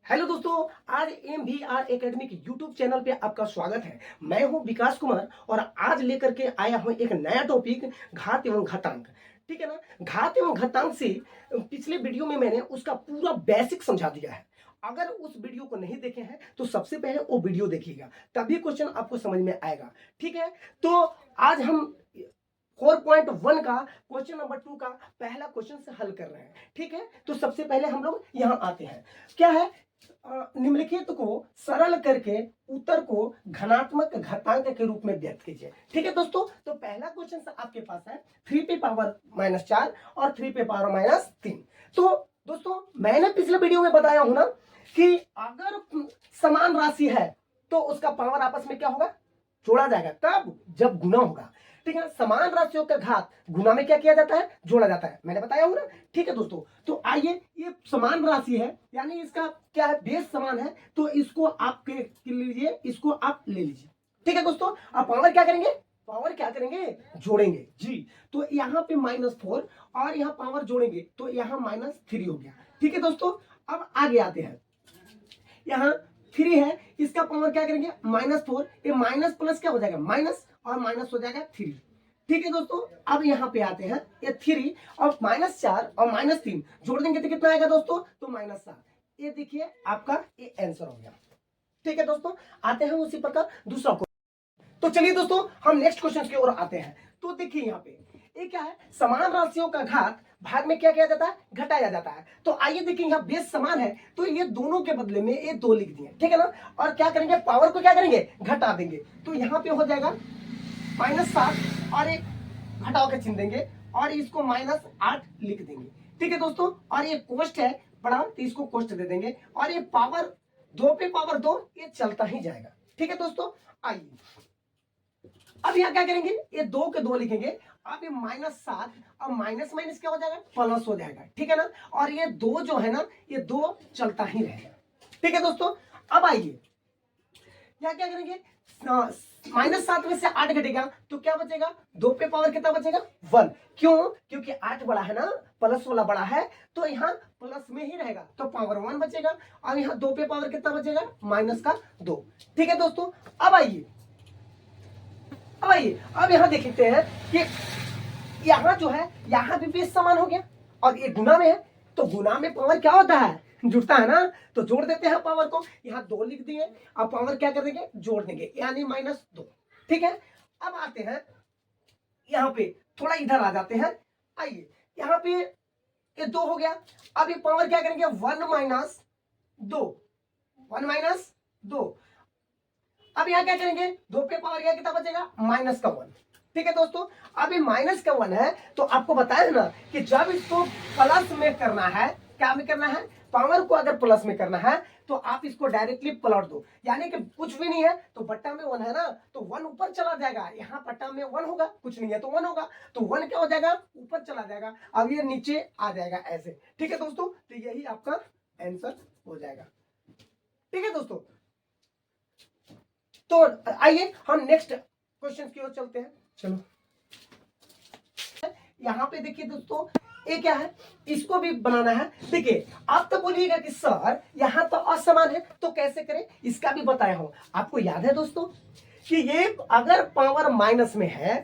Hello दोस्तों, आज MVR academy के यूट्यूब चैनल पे आपका स्वागत है। मैं हूं विकास कुमार और आज लेकर के आया हूं एक नया टॉपिक, घात एवं घातांक। ठीक है ना। घात एवं घातांक से पिछले वीडियो में मैंने उसका पूरा बेसिक समझा दिया है। अगर उस वीडियो को नहीं देखे हैं तो सबसे पहले वो वीडियो देखिएगा, तभी क्वेश्चन आपको समझ में आएगा। ठीक है, तो आज हम 4.1 का क्वेश्चन नंबर 2 का पहला क्वेश्चन से हल कर रहे हैं। ठीक है, तो सबसे पहले हम लोग यहाँ आते हैं। क्या है, निम्नलिखित को सरल करके उत्तर को धनात्मक घातांक के रूप में व्यक्त कीजिए। ठीक है दोस्तों, तो पहला क्वेश्चन आपके पास है 3 पे पावर -4 और 3 पे पावर -3। तो दोस्तों, मैंने पिछले वीडियो में बताया हूं ना कि अगर समान राशि है तो उसका पावर आपस में क्या होगा, जोड़ा जाएगा। तब जब गुना होगा। ठीक है, समान राशियों का घात गुना में क्या किया जाता है, जोड़ा जाता है। मैंने बताया हूं ना। ठीक है दोस्तों, तो आइए, ये समान राशि है यानी इसका क्या है, बेस समान है, तो इसको आप लीजिए, इसको आप ले लीजिए। ठीक है दोस्तों, आप पावर क्या करेंगे, पावर क्या करेंगे, जोड़ेंगे जी। तो यहाँ पे -4 और यहाँ पावर जोड़ेंगे तो यहाँ -3 हो गया। ठीक है दोस्तों, अब आगे आते हैं। यहाँ 3 है, इसका पावर क्या करेंगे, -4। ये माइनस प्लस क्या हो जाएगा, माइनस, और माइनस हो जाएगा 3। ठीक है दोस्तों, अब यहाँ पे आते हैं, ये 3 और -4 और -3 जोड़ देंगे तो कितना आएगा दोस्तों, तो -7। ये देखिए आपका ये आंसर हो गया। ठीक है दोस्तों, आते हैं उसी प्रकार दूसरा क्वेश्चन। तो चलिए दोस्तों, हम नेक्स्ट क्वेश्चन की ओर आते हैं। तो देखिए यहाँ पे ये क्या है, समान राशियों का घात भाग में क्या किया जाता है, घटाया जाता है। तो आइए देखिए, यहाँ बेस समान है तो ये दोनों के बदले में ये 2 लिख दिए। ठीक है ना, और क्या करेंगे, पावर को क्या करेंगे, घटा देंगे। तो यहाँ पे हो जाएगा -7 और एक घटाओ के चिन्ह देंगे और इसको -8 लिख देंगे। ठीक है दोस्तों, और ये कोष्ट है बड़ा तो इसको कोष्ट दे देंगे, और ये पावर 2 पे पावर 2 ये चलता ही जाएगा। ठीक है दोस्तों, आइए अब यहाँ क्या करेंगे, ये 2 के 2 लिखेंगे। अब ये -7 और माइनस माइनस क्या हो जाएगा, प्लस हो जाएगा। ठीक है ना, और ये 2 जो है ना, ये 2 चलता ही रहेगा। ठीक है दोस्तों, अब आइए यहाँ क्या करेंगे, -7 में से 8 घटेगा तो क्या बचेगा, 2 पे पावर कितना बचेगा, 1। क्यों, क्योंकि 8 बड़ा है ना, प्लस वाला बड़ा है, तो यहाँ प्लस में ही रहेगा तो पावर 1 बचेगा। और यहाँ 2 पे पावर कितना बचेगा, -2। ठीक है दोस्तों, अब आइए अब यहाँ देखते हैं कि यहाँ जो है, यहाँ भी बेस समान हो गया और ये गुना में है, तो गुना में पावर क्या होता है, जुड़ता है ना, तो जोड़ देते हैं पावर को। यहाँ 2 लिख दिए, अब पावर क्या कर देंगे, जोड़ देंगे, यानी -2। ठीक है, अब आते हैं यहाँ पे, थोड़ा इधर आ जाते हैं। आइए यहाँ पे ये 2 हो गया। अब ये पावर क्या करेंगे, 1 - 2, 1 - 2। अब यहाँ क्या करेंगे, 2 पे पावर क्या कितना बचेगा, -1। ठीक है दोस्तों, अब ये -1 है तो आपको बताया ना कि जब इसको प्लस में करना है, क्या में करना है, पावर को अगर प्लस में करना है तो आप इसको डायरेक्टली पलट दो, यानी कि कुछ भी नहीं है तो बट्टा में 1 है ना, तो 1 ऊपर चला जाएगा, यहाँ बट्टा में 1 होगा, कुछ नहीं है तो 1 होगा, तो 1 क्या हो जाएगा, ऊपर चला जाएगा। अब ये नीचे आ जाएगा ऐसे। ठीक है दोस्तों, तो यही आपका आंसर हो जाएगा। ठीक है दोस्तों, तो आइए हम नेक्स्ट क्वेश्चन की ओर चलते हैं। चलो यहाँ पे देखिए दोस्तों, ये क्या है, इसको भी बनाना है। देखिए आप तो बोलिएगा कि सर यहाँ तो असमान है तो कैसे करें, इसका भी बताया हूं। आपको याद है दोस्तों कि ये अगर पावर माइनस में है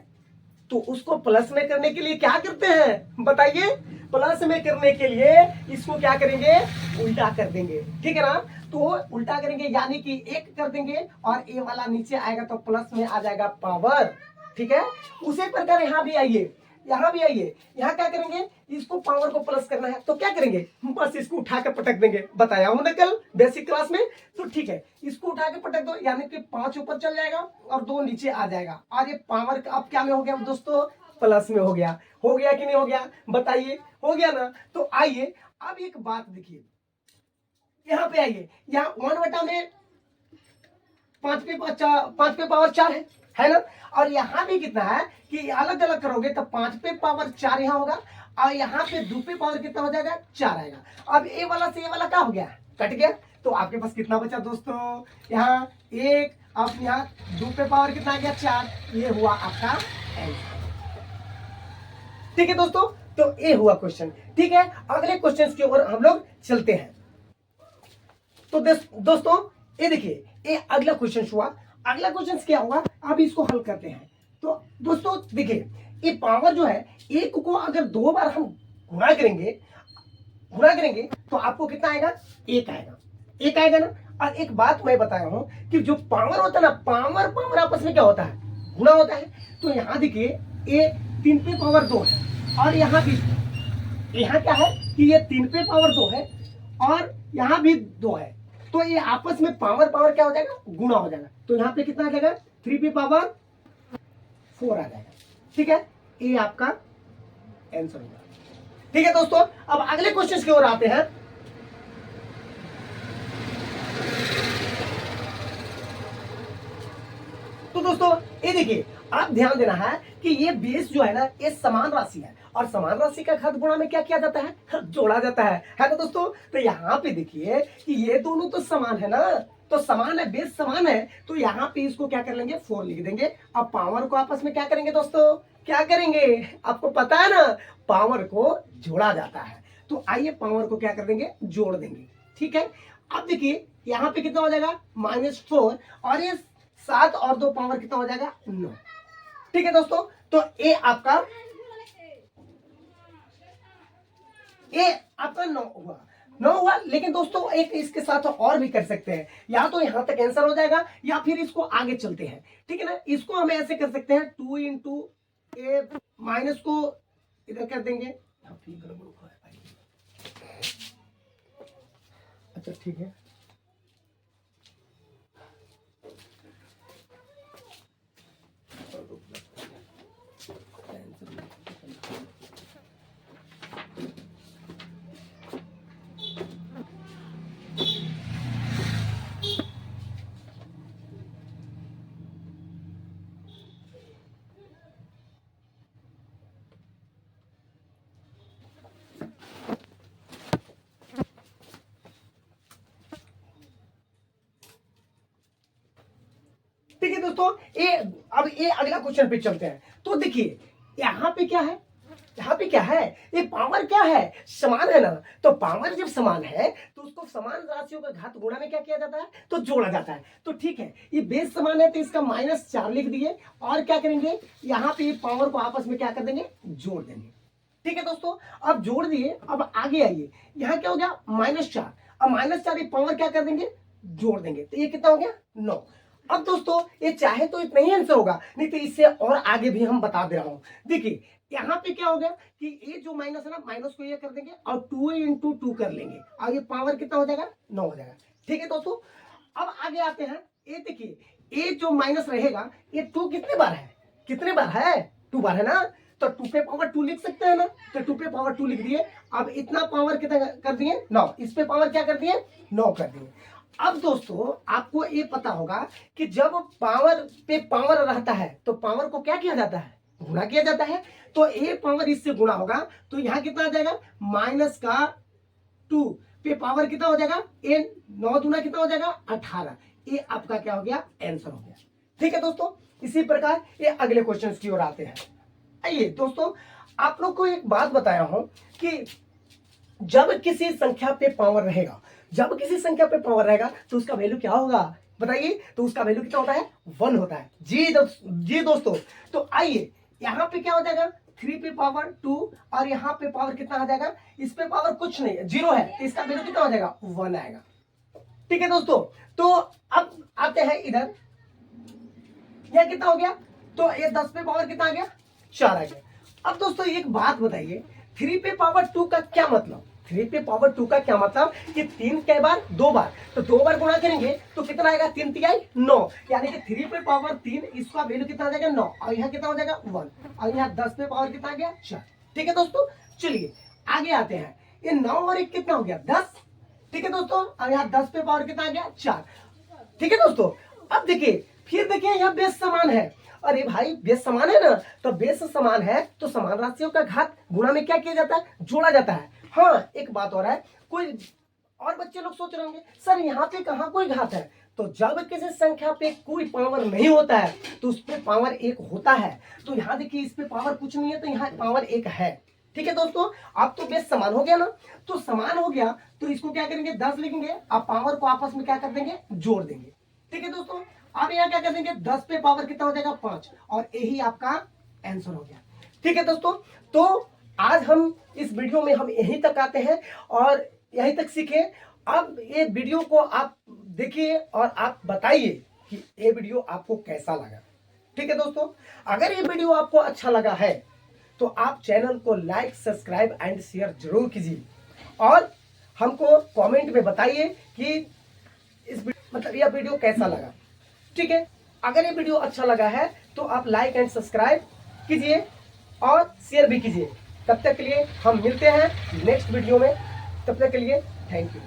तो उसको प्लस में करने के लिए क्या करते हैं, बताइए, प्लस में करने के लिए इसको क्या करेंगे, उल्टा कर देंगे। ठीक है ना, तो उल्टा करेंगे यानी कि 1 कर देंगे और ए वाला नीचे आएगा तो प्लस में आ जाएगा पावर। ठीक है, उसी प्रकार यहाँ भी आइए, यहाँ भी आइए, यहाँ क्या करेंगे, इसको पावर को प्लस करना है तो क्या करेंगे, बस इसको उठा के पटक देंगे। बताया हूं ना कल बेसिक क्लास में, तो ठीक है, इसको उठा के पटक दो, यानी कि 5 ऊपर चल जाएगा और 2 नीचे आ जाएगा। और ये पावर अब क्या में हो गया दोस्तों, प्लस में हो गया। हो गया कि नहीं हो गया, बताइए, हो गया ना। तो आइए अब एक बात देखिए, यहाँ पे आइए, यहाँ 1 बटा में 5 पे पावर 4 है ना, और यहाँ भी कितना है कि अलग अलग करोगे तो 5 पे पावर 4 यहाँ होगा और यहाँ पे 2 पे पावर कितना हो जाएगा, 4 आएगा। अब ए वाला से ए वाला क्या हो गया, कट गया, तो आपके पास कितना बचा दोस्तों, यहाँ 1, अब यहाँ 2 पे पावर कितना आ गया, 4। ये हुआ आपका आंसर। ठीक है दोस्तों, तो ये हुआ क्वेश्चन। ठीक है, अगले क्वेश्चन की ओर हम लोग चलते हैं। तो दोस्तों ये देखिए, ये अगला क्वेश्चन हुआ। अगला क्वेश्चन क्या होगा, अब इसको हल करते हैं। तो दोस्तों देखिए, ये पावर जो है, एक को अगर 2 बार हम गुणा करेंगे तो आपको कितना आएगा, एक आएगा, एक आएगा ना। और एक बात मैं बताया हूं कि जो पावर होता है ना, पावर आपस में क्या होता है, गुणा होता है। तो यहां देखिए, ये 3 पे पावर 2 है, और यहां भी, यहां क्या है कि ये 3 पे पावर 2 है, और यहां भी 2 है। तो ये आपस में पावर क्या हो जाएगा, गुणा हो जाएगा। तो यहां पे कितना आ जाएगा, 3 पे पावर 4 आ जाएगा। ठीक है, ये आपका आंसर होगा। ठीक है दोस्तों, अब अगले क्वेश्चन की ओर आते हैं। तो दोस्तों ये देखिए, आप ध्यान देना है कि ये बेस जो है ना, ये समान राशि है, और समान राशि का घात गुणा में क्या किया जाता है, जोड़ा जाता है ना दोस्तों। तो यहाँ पे देखिए कि ये दोनों तो समान है ना, तो समान है, बेस समान है, तो यहाँ पे इसको क्या कर लेंगे, 4 लिख देंगे। अब पावर को आपस में क्या करेंगे दोस्तों, क्या करेंगे, आपको पता है ना, पावर को जोड़ा जाता है। तो आइए पावर को क्या कर देंगे, जोड़ देंगे। ठीक है, अब देखिए यहाँ पे कितना हो जाएगा, -4, और ये 7 और 2 पावर कितना हो जाएगा, 9। ठीक है दोस्तों, तो ये आपका 9 हुआ। लेकिन दोस्तों एक इसके साथ और भी कर सकते हैं, या तो यहां तक आंसर हो जाएगा, या फिर इसको आगे चलते हैं। ठीक है ना, इसको हम ऐसे कर सकते हैं, 2 इंटू ए माइनस को इधर कर देंगे। अच्छा ठीक है, ठीक है दोस्तों, अब ये अगला क्वेश्चन पे चलते हैं। तो देखिए यहाँ पे क्या है, यहाँ पे क्या है, ये पावर क्या है, समान है ना। तो पावर जब समान है तो उसको समान राशियों का घात गुणा में क्या किया जाता है, तो जोड़ा जाता है। तो ठीक है, ये बेस समान है तो इसका -4 लिख दिए, और क्या करेंगे, यहाँ पे पावर को आपस में क्या कर देंगे, जोड़ देंगे। ठीक है दोस्तों, अब जोड़ दिए, अब आगे आइए, यहाँ क्या हो गया, -4। अब -4 ये पावर क्या कर देंगे, जोड़ देंगे, तो ये कितना हो गया, 9। अब दोस्तों ये चाहे तो इतना ही आंसर होगा, नहीं तो इससे और आगे भी हम बता दे रहा हूं। देखिए यहाँ पे क्या हो गया कि ये जो माइनस है ना, माइनस को ये कर देंगे और 2 इंटू 2 कर लेंगे, और ये पावर कितना हो जाएगा, 9 हो जाएगा। ठीक है दोस्तों, अब आगे आते हैं। ये देखिए, ये जो माइनस रहेगा, ये 2 कितने बार है, 2 बार है ना। तो 2 पे पावर 2 लिख सकते हैं ना, तो 2 पे पावर 2 लिख दिए। अब इतना पावर कितना कर दिए, 9। इस पे पावर क्या कर दिए, 9 कर दिए। अब दोस्तों आपको ये पता होगा कि जब पावर पे पावर रहता है तो पावर को क्या किया जाता है, गुणा किया जाता है। तो ए पावर इससे गुणा होगा, तो यहां कितना आ जाएगा, -2 पे पावर कितना हो जाएगा, ए 9 दूना कितना हो जाएगा, 18। ये आपका क्या हो गया, आंसर हो गया। ठीक है दोस्तों, इसी प्रकार ये अगले क्वेश्चन की ओर आते हैं। आइए दोस्तों, आप लोग को एक बात बताया हूं कि जब किसी संख्या पे पावर रहेगा, तो उसका वैल्यू क्या होगा, बताइए। तो उसका वैल्यू कितना होता है, 1 होता है। जी दोस्तों, तो आइए यहाँ पे क्या हो जाएगा, 3 पे पावर 2, और यहाँ पे पावर कितना आ जाएगा, इस पे पावर कुछ नहीं है, 0 है, तो इसका वैल्यू कितना हो जाएगा, 1 आएगा। ठीक है दोस्तों, तो अब आते हैं इधर, यह कितना हो गया, तो ये 10 पे पावर कितना आ गया, 4 आ गया। अब दोस्तों एक बात बताइए, 3 पे पावर 2 का क्या मतलब, 3 पे पावर 2 का क्या मतलब कि 3 के बार 2 बार, तो 2 बार गुणा करेंगे तो कितना आएगा, 3 तिहाई 9, यानी कि 3 पे पावर 3, इसका वैल्यू कितना आ जाएगा, 9, और यहाँ कितना हो जाएगा, 1, और यहाँ 10 पे पावर कितना आ गया, 4। ठीक है दोस्तों, चलिए आगे आते हैं। ये 9 और 1 कितना हो गया, 10। ठीक है दोस्तों, और यहाँ 10 पे पावर कितना आ गया, 4। ठीक है दोस्तों, अब देखिए, फिर देखिए यहाँ बेस समान है। अरे भाई बेस समान है ना, तो बेस समान है तो समान राशियों का घात गुणा में क्या किया जाता है, जोड़ा जाता है। हाँ एक बात और है, कोई और बच्चे लोग सोच रहे होंगे सर यहाँ पे कहाँ कोई घात है, तो जब किसी संख्या पे कोई पावर नहीं होता है तो उस पे पावर 1 होता है। तो यहाँ देखिए इस पे पावर कुछ नहीं है, तो यहाँ पावर 1 है। ठीक है दोस्तों, अब तो बेस समान हो गया ना, तो समान हो गया तो इसको क्या करेंगे 10 लिखेंगे, अब पावर को आपस में क्या कर देंगे जोड़ देंगे। ठीक है दोस्तों, अब यहाँ क्या कर देंगे 10 पे पावर कितना हो जाएगा 5, और यही आपका आंसर हो गया। ठीक है दोस्तों, तो आज हम इस वीडियो में हम यहीं तक आते हैं और यहीं तक सीखें। अब ये वीडियो को आप देखिए और आप बताइए कि ये वीडियो आपको कैसा लगा। ठीक है दोस्तों, अगर ये वीडियो आपको अच्छा लगा है तो आप चैनल को लाइक सब्सक्राइब एंड शेयर जरूर कीजिए और हमको कमेंट में बताइए कि इस मतलब यह वीडियो कैसा लगा। ठीक है, अगर ये वीडियो अच्छा लगा है तो आप लाइक एंड सब्सक्राइब कीजिए और शेयर भी कीजिए। तब तक के लिए हम मिलते हैं नेक्स्ट वीडियो में, तब तक के लिए थैंक यू।